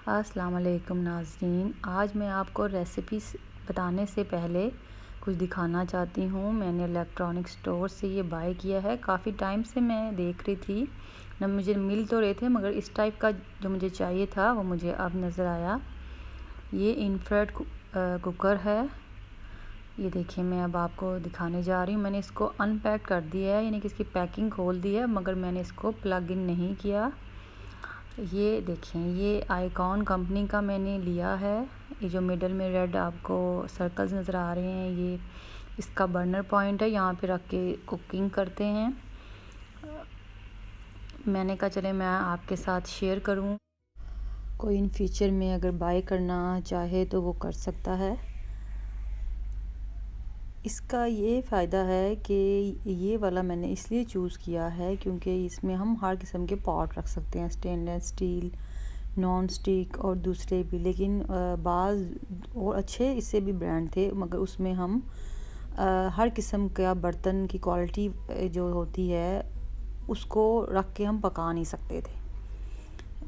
अस्सलाम वालेकुम नाज़रीन, आज मैं आपको रेसिपी बताने से पहले कुछ दिखाना चाहती हूँ। मैंने इलेक्ट्रॉनिक स्टोर से ये बाय किया है। काफ़ी टाइम से मैं देख रही थी ना, मुझे मिल तो रहे थे मगर इस टाइप का जो मुझे चाहिए था वो मुझे अब नज़र आया। ये इंफ्रारेड कुकर है। ये देखिए, मैं अब आपको दिखाने जा रही हूँ। मैंने इसको अनपैक कर दिया है, यानी कि इसकी पैकिंग खोल दी है, मगर मैंने इसको प्लग इन नहीं किया। ये देखें, ये आइकॉन कंपनी का मैंने लिया है। ये जो मिडल में रेड आपको सर्कल्स नज़र आ रहे हैं, ये इसका बर्नर पॉइंट है। यहाँ पे रख के कुकिंग करते हैं। मैंने कहा चले मैं आपके साथ शेयर करूं। कोई इन फ्यूचर में अगर बाय करना चाहे तो वो कर सकता है। इसका ये फ़ायदा है कि ये वाला मैंने इसलिए चूज़ किया है क्योंकि इसमें हम हर किस्म के पॉट रख सकते हैं, स्टेनलेस स्टील, नॉन स्टिक और दूसरे भी। लेकिन बाज़ और अच्छे इससे भी ब्रांड थे, मगर उसमें हम हर किस्म का बर्तन की क्वालिटी जो होती है उसको रख के हम पका नहीं सकते थे।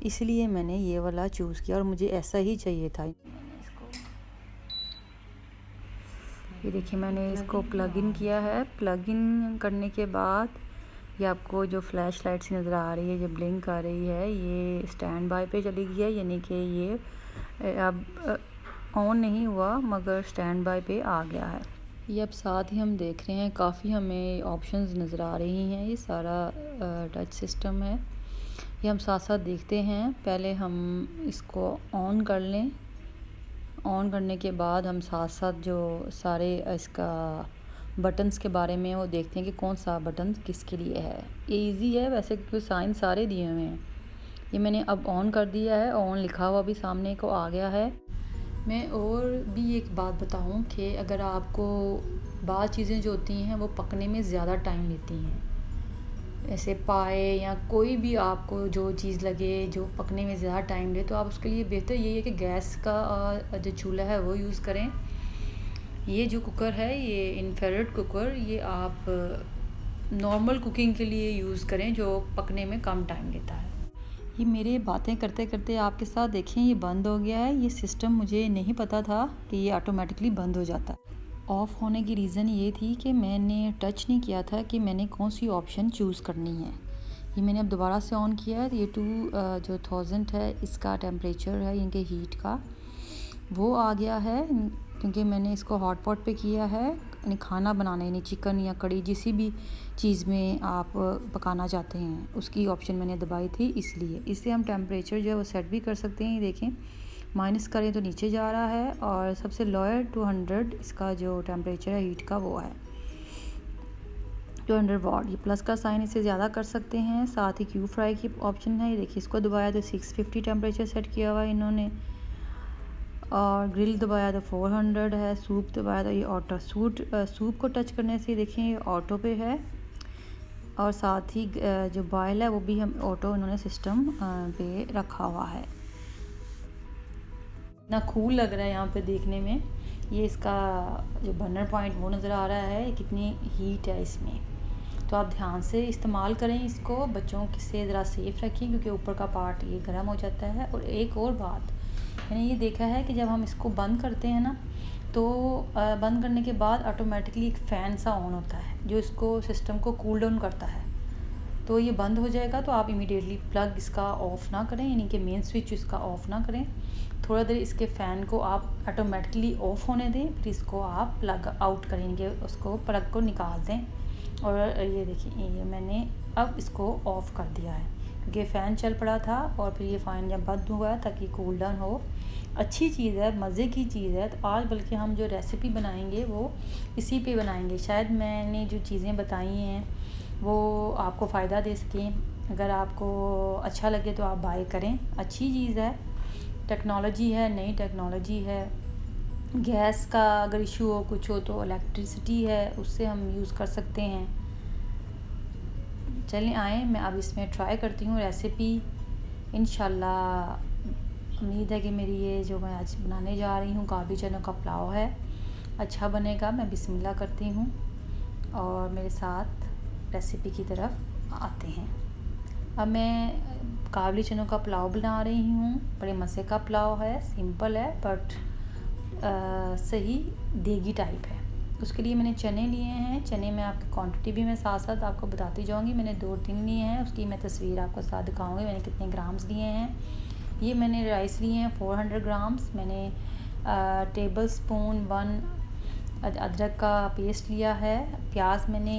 इसलिए मैंने ये वाला चूज़ किया और मुझे ऐसा ही चाहिए था। ये देखिए, मैंने इसको प्लग इन किया है। प्लग इन करने के बाद ये आपको जो फ्लैश लाइट सी नज़र आ रही है, जो ब्लिंक आ रही है, ये स्टैंड बाय पे चली गई है, यानी कि ये अब ऑन नहीं हुआ मगर स्टैंड बाय पे आ गया है। ये अब साथ ही हम देख रहे हैं, काफ़ी हमें ऑप्शंस नज़र आ रही हैं। ये सारा टच सिस्टम है। ये हम साथ साथ देखते हैं। पहले हम इसको ऑन कर लें। ऑन करने के बाद हम साथ साथ जो सारे इसका बटन्स के बारे में वो देखते हैं कि कौन सा बटन किसके लिए है। ये इजी है वैसे, क्योंकि साइन सारे दिए हुए हैं। ये मैंने अब ऑन कर दिया है, ऑन लिखा हुआ भी सामने को आ गया है। मैं और भी एक बात बताऊं कि अगर आपको बाज़ चीज़ें जो होती हैं वो पकने में ज़्यादा टाइम लेती हैं, ऐसे पाए या कोई भी आपको जो चीज़ लगे जो पकने में ज़्यादा टाइम ले, तो आप उसके लिए बेहतर यही है कि गैस का जो चूल्हा है वो यूज़ करें। ये जो कुकर है, ये इंफ्रारेड कुकर, ये आप नॉर्मल कुकिंग के लिए यूज़ करें जो पकने में कम टाइम लेता है। ये मेरे बातें करते करते आपके साथ देखें ये बंद हो गया है। ये सिस्टम मुझे नहीं पता था कि ये ऑटोमेटिकली बंद हो जाता है। ऑफ़ होने की रीज़न ये थी कि मैंने टच नहीं किया था कि मैंने कौन सी ऑप्शन चूज़ करनी है। ये मैंने अब दोबारा से ऑन किया है। ये 2000 है इसका टेम्परेचर है, इनके हीट का वो आ गया है, क्योंकि मैंने इसको हॉट पॉट पे किया है। यानी खाना बनाने, यानी चिकन या कड़ी, जिस भी चीज़ में आप पकाना चाहते हैं उसकी ऑप्शन मैंने दबाई थी, इसलिए। इससे हम टेम्परेचर जो है वो सेट भी कर सकते हैं। ये देखें, माइनस करें तो नीचे जा रहा है, और सबसे लोअर 200 इसका जो टेम्परेचर है हीट का वो है 200 वाट। ये प्लस का साइन, इससे ज़्यादा कर सकते हैं। साथ ही क्यू फ्राई की ऑप्शन है। ये देखिए, इसको दबाया तो 650 टेम्परेचर सेट किया हुआ है इन्होंने, और ग्रिल दबाया तो 400 है। सूप दबाया तो ये ऑटो सूप को टच करने से देखिए ये ऑटो पे है, और साथ ही जो बॉयल है वो भी हम ऑटो इन्होंने सिस्टम पे रखा हुआ है। ना कूल लग रहा है यहाँ पे देखने में। ये इसका जो बर्नर पॉइंट वो नज़र आ रहा है, कितनी हीट है इसमें। तो आप ध्यान से इस्तेमाल करें इसको, बच्चों से ज़रा सेफ़ रखें क्योंकि ऊपर का पार्ट ये गर्म हो जाता है। और एक और बात, मैंने ये देखा है कि जब हम इसको बंद करते हैं ना, तो बंद करने के बाद ऑटोमेटिकली एक फ़ैन सा ऑन होता है जो इसको सिस्टम को कूल डाउन करता है। तो ये बंद हो जाएगा तो आप इमीडिएटली प्लग इसका ऑफ़ ना करें, यानी कि मेन स्विच इसका ऑफ़ ना करें। थोड़ा देर इसके फ़ैन को आप ऑटोमेटिकली ऑफ़ होने दें, फिर इसको आप प्लग आउट करेंगे, उसको प्लग को निकाल दें। और ये देखिए, ये मैंने अब इसको ऑफ़ कर दिया है क्योंकि फ़ैन चल पड़ा था, और फिर ये फ़ैन जब बंद हुआ है ताकि कूल डाउन हो। अच्छी चीज़ है, मज़े की चीज़ है। तो आज बल्कि हम जो रेसिपी बनाएंगे वो इसी पे बनाएंगे। शायद मैंने जो चीज़ें बताई हैं वो आपको फ़ायदा दे सकें। अगर आपको अच्छा लगे तो आप बाय करें, अच्छी चीज़ है। टेक्नोलॉजी है, नई टेक्नोलॉजी है। गैस का अगर इशू हो, कुछ हो, तो इलेक्ट्रिसिटी है, उससे हम यूज़ कर सकते हैं। चलें आएँ, मैं अब इसमें ट्राई करती हूँ रेसिपी। इंशाल्लाह उम्मीद है कि मेरी ये जो मैं आज बनाने जा रही हूँ काबली चनों का पुलाव है, अच्छा बनेगा। मैं बिस्मिल्लाह करती हूँ और मेरे साथ रेसिपी की तरफ आते हैं। अब मैं काबली चनों का पुलाव बना रही हूँ। बड़े मज़े का पुलाव है, सिंपल है बट सही देगी टाइप है। उसके लिए मैंने चने लिए हैं। चने में आपकी क्वांटिटी भी मैं साथ साथ आपको बताती जाऊँगी। मैंने 2-3 लिए हैं, उसकी मैं तस्वीर आपको साथ दिखाऊँगी मैंने कितने ग्राम्स लिए हैं। ये मैंने राइस लिए हैं 400 ग्राम्स। मैंने टेबल स्पून 1 अदरक का पेस्ट लिया है। प्याज मैंने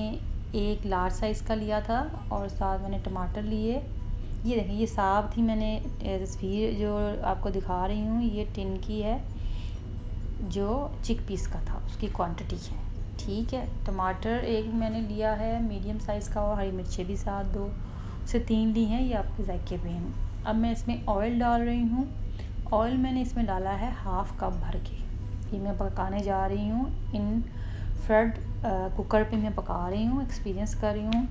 1 लार्ज साइज़ का लिया था और साथ मैंने टमाटर लिए। ये देखें, ये साफ थी। मैंने तस्वीर जो आपको दिखा रही हूँ ये टिन की है जो चिकपीस का था, उसकी क्वांटिटी है, ठीक है। टमाटर 1 मैंने लिया है मीडियम साइज़ का और हरी मिर्चें भी साथ 2 से 3 ली हैं, ये आपके जायके पे हैं। अब मैं इसमें ऑयल डाल रही हूँ। ऑयल मैंने इसमें डाला है 1/2 कप भर के। ये मैं पकाने जा रही हूँ इन फ्रड कुकर पे मैं पका रही हूँ, एक्सपीरियंस कर रही हूँ।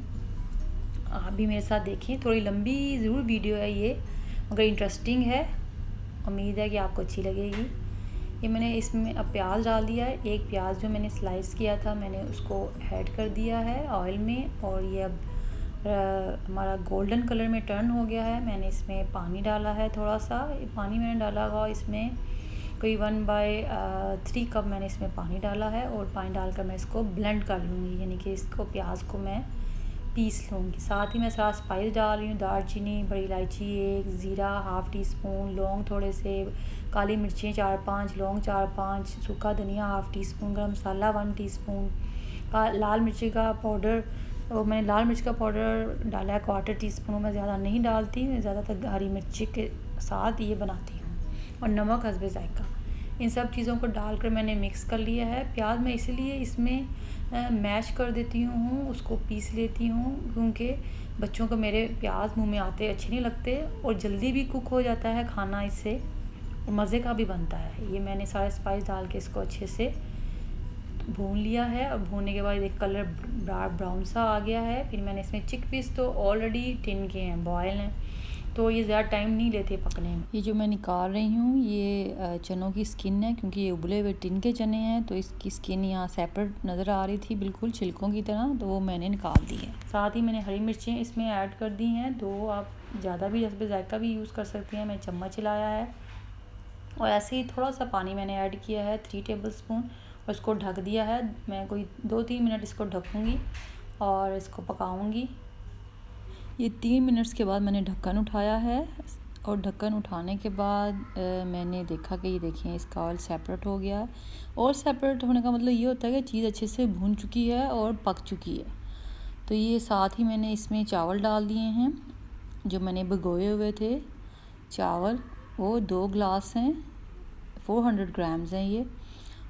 आप भी मेरे साथ देखें। थोड़ी लंबी ज़रूर वीडियो है ये, मगर इंटरेस्टिंग है। उम्मीद है कि आपको अच्छी लगेगी। ये मैंने इसमें अब प्याज डाल दिया है। 1 प्याज जो मैंने स्लाइस किया था मैंने उसको ऐड कर दिया है ऑयल में और ये अब हमारा गोल्डन कलर में टर्न हो गया है। मैंने इसमें पानी डाला है थोड़ा सा। पानी मैंने डाला हुआ इसमें कोई 1/3 कप मैंने इसमें पानी डाला है और पानी डालकर मैं इसको ब्लेंड कर लूँगी, यानी कि इसको प्याज को मैं पीस लूँगी। साथ ही मैं सारा स्पाइस डाल रही हूँ। दालचीनी, बड़ी इलायची 1, ज़ीरा 1/2 टीस्पून, लौंग थोड़े से, काली मिर्चें 4-5, लौंग 4-5, सूखा धनिया 1/2 टीस्पून, गरम मसाला 1 टीस्पून, लाल मिर्ची का पाउडर, और मैंने लाल मिर्च का पाउडर डाला है 1/4 टीस्पून। मैं ज़्यादा नहीं डालती, मैं ज़्यादातर हरी मिर्ची के साथ ये बनाती हूँ। और नमक हस्बे जायका। इन सब चीज़ों को डालकर मैंने मिक्स कर लिया है। प्याज मैं इसलिए इसमें मैश कर देती हूँ, उसको पीस लेती हूँ, क्योंकि बच्चों को मेरे प्याज मुंह में आते अच्छे नहीं लगते और जल्दी भी कुक हो जाता है खाना इससे और मज़े का भी बनता है। ये मैंने सारे स्पाइस डाल के इसको अच्छे से भून लिया है और भूनने के बाद एक कलर ब्राउन सा आ गया है। फिर मैंने इसमें चिकपीस तो ऑलरेडी टिन के हैं, बॉयल हैं, तो ये ज़्यादा टाइम नहीं लेते पकने में। ये जो मैं निकाल रही हूँ ये चनों की स्किन है, क्योंकि ये उबले हुए टिन के चने हैं तो इसकी स्किन यहाँ सेपरेट नज़र आ रही थी बिल्कुल छिलकों की तरह, तो वो मैंने निकाल दी है। साथ ही मैंने हरी मिर्चें इसमें ऐड कर दी हैं 2। आप ज़्यादा भी हस्बे जायका भी यूज़ कर सकती हैं। मैं चम्मच हिलाया है और ऐसे ही थोड़ा सा पानी मैंने ऐड किया है 3 टेबल स्पून और इसको ढक दिया है। मैं कोई 2-3 मिनट इसको ढकूँगी और इसको पकाऊँगी। ये 3 मिनट्स के बाद मैंने ढक्कन उठाया है और ढक्कन उठाने के बाद मैंने देखा कि ये देखिए इसका ऑयल सेपरेट हो गया है। ऑयल सेपरेट होने का मतलब ये होता है कि चीज़ अच्छे से भून चुकी है और पक चुकी है। तो ये साथ ही मैंने इसमें चावल डाल दिए हैं जो मैंने भिगोए हुए थे। चावल वो 2 ग्लास हैं, 400 ग्राम्स हैं ये।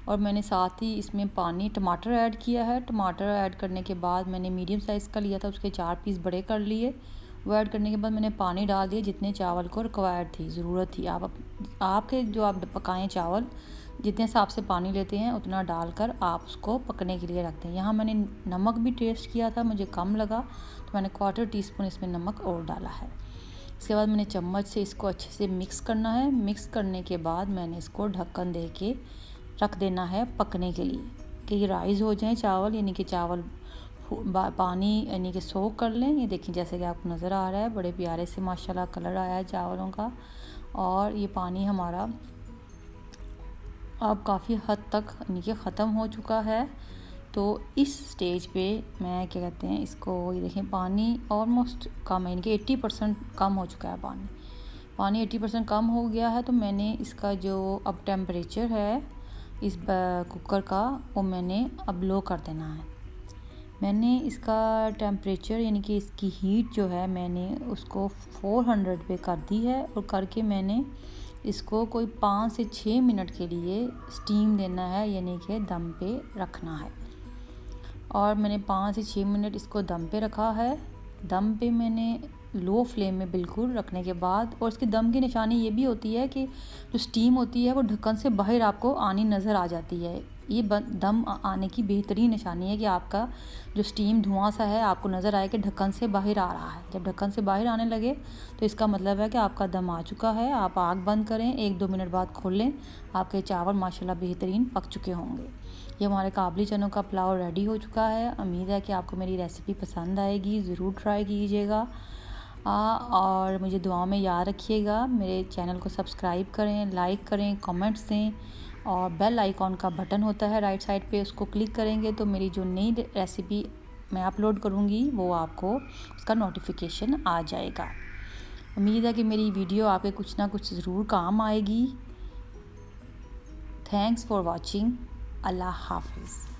और मैंने साथ ही इसमें पानी, टमाटर ऐड किया है। टमाटर ऐड करने के बाद मैंने मीडियम साइज़ का लिया था, उसके 4 पीस बड़े कर लिए। वो ऐड करने के बाद मैंने पानी डाल दिया जितने चावल को रिक्वायर्ड थी, ज़रूरत थी। आपके जो आप पकाएं चावल जितने हिसाब से पानी लेते हैं उतना डालकर आप उसको पकने के लिए रखते हैं। यहाँ मैंने नमक भी टेस्ट किया था, मुझे कम लगा तो मैंने 1/4 टीस्पून इसमें नमक और डाला है। इसके बाद मैंने चम्मच से इसको अच्छे से मिक्स करना है। मिक्स करने के बाद मैंने इसको ढक्कन दे के रख देना है पकने के लिए कि ये राइज़ हो जाएं चावल, यानी कि चावल पानी यानी कि सोख कर लें। ये देखिए जैसे कि आपको नज़र आ रहा है बड़े प्यारे से माशाल्लाह कलर आया है चावलों का। और ये पानी हमारा अब काफ़ी हद तक यानी कि ख़त्म हो चुका है। तो इस स्टेज पे मैं क्या कहते हैं इसको, ये देखें पानी ऑलमोस्ट कम है, यानी कि 80% कम हो चुका है पानी 80% कम हो गया है। तो मैंने इसका जो अब टेम्परेचर है इस कुकर का वो मैंने अब लो कर देना है। मैंने इसका टेम्परेचर यानी कि इसकी हीट जो है मैंने उसको 400 पे कर दी है और करके मैंने इसको कोई 5 से 6 मिनट के लिए स्टीम देना है, यानी कि दम पे रखना है। और मैंने 5 से 6 मिनट इसको दम पे रखा है। दम पे मैंने लो फ्लेम में बिल्कुल रखने के बाद, और इसकी दम की निशानी ये भी होती है कि जो स्टीम होती है वो ढक्कन से बाहर आपको आनी नज़र आ जाती है। ये दम आने की बेहतरीन निशानी है कि आपका जो स्टीम धुआं सा है आपको नज़र आए कि ढक्कन से बाहर आ रहा है। जब ढक्कन से बाहर आने लगे तो इसका मतलब है कि आपका दम आ चुका है। आप आग बंद करें, 1-2 मिनट बाद खोलें, आपके चावल माशाल्लाह बेहतरीन पक चुके होंगे। ये हमारे काबली चनों का पुलाव रेडी हो चुका है। उम्मीद है कि आपको मेरी रेसिपी पसंद आएगी, ज़रूर ट्राई कीजिएगा। और मुझे दुआओं में याद रखिएगा। मेरे चैनल को सब्सक्राइब करें, लाइक करें, कमेंट्स दें और बेल आइकॉन का बटन होता है राइट साइड पे, उसको क्लिक करेंगे तो मेरी जो नई रेसिपी मैं अपलोड करूँगी वो आपको उसका नोटिफिकेशन आ जाएगा। उम्मीद है कि मेरी वीडियो आपके कुछ ना कुछ ज़रूर काम आएगी। Thanks for watching. अल्लाह हाफिज़।